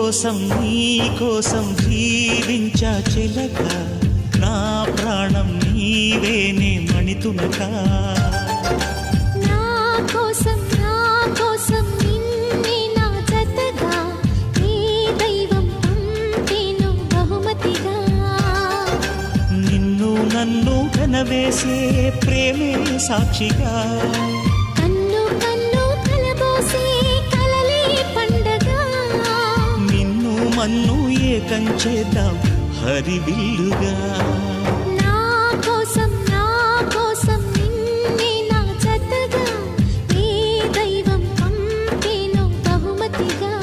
నీ కోసం జీవించా చిలక, నా ప్రాణం నీవేనే మణితునక. నా కోసం నిన్నే నా జతగా ఏ దైవం పంపేను బహుమతిగా. నిన్ను నన్ను కనవేసే ప్రేమే సాక్షిగా, కన్ను కన్ను కలబోసే కలలే పండగ. నిన్ను మన్ను ఏకం చేద్దాం హరివిల్లుగా. నా కోసం నిన్నే నా జతగా ఏ దైవం పంపేను బహుమతిగా.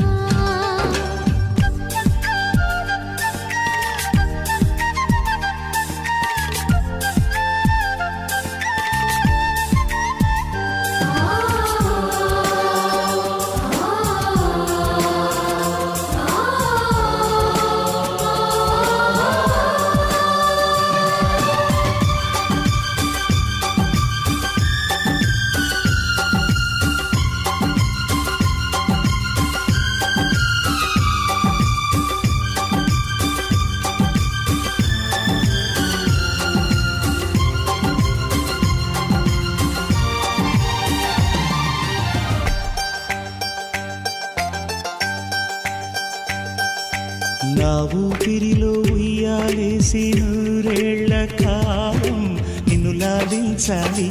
నా ఊపిరిలో ఉయ్యాలేసి నూరేళ్ల కాలం నిన్ను లాలించాలి,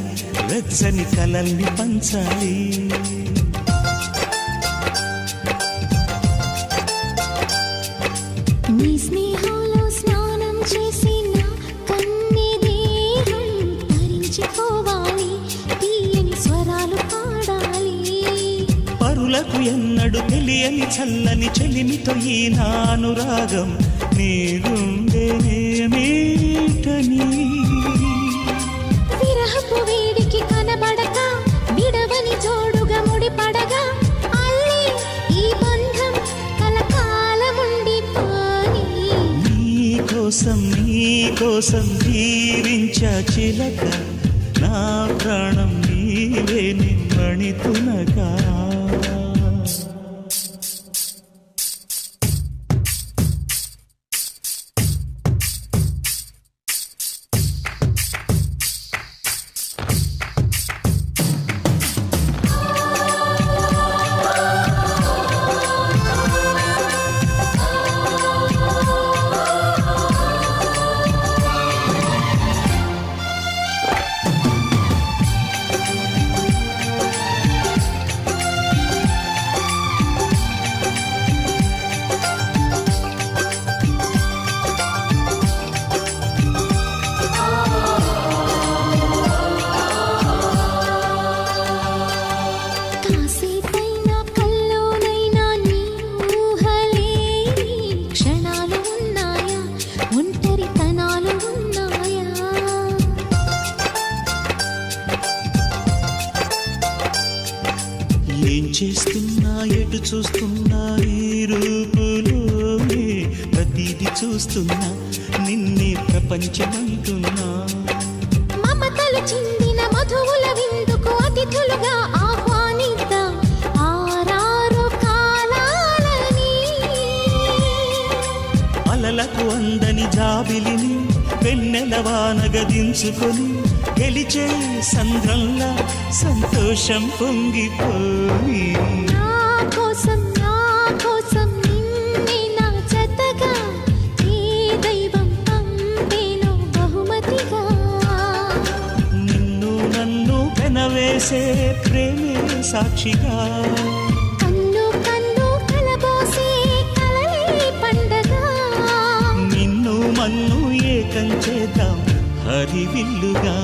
వెచ్చని కలల్ని పంచాలి. నీ స్నేహంలో స్నానం చేసి నా కన్ని దేహం తరించిపోవాలి, తీయని స్వరాలు పాడాలి. పరులకు ఎన్నడు తెలియని చల్లని చెలిమితో ఈ నా అనురాగం నీ గుండెనేమీటని. విరహపు వేడికి కనబడక విడవని జోడుగా ముడిపడగా అల్లే ఈ బంధం కలకాలముండిపోని. నీ కోసం జీవించా చిలక, నా ప్రాణం నీవే నిమ్మణితునగా. కాసేపైనా కల్లోనైనా నీ ఊహలేని క్షణాలు ఉన్నాయా, ఒంటరితనాలు ఉన్నాయా. ఏం చేస్తున్నా ఎటు చూస్తున్నా ఈ రూపులోనే ప్రతిది చూస్తున్నా నిన్నే ప్రపంచమంటున్నా. మమతలు చిందిన మధువుల విందుకు అతిథులుగా ఆహ్వానిద్దాం ఆరారు కాలాలని. అలలకు అందని జాబిలిని వెన్నెల వానగదించుకొని గెలిచే సంద్రంలా సంతోషం పొంగిపోయి. నా కోసం నిన్నే నా జతగా ఏ దైవం పంపేను బహుమతిగా. నిన్ను నన్ను పెనవేసే ప్రేమే సాక్షిగా, కన్ను కన్ను కలబోసే కలలే పండగ. నిన్ను మన్ను ఏకం చేద్దాం హరివిల్లుగా.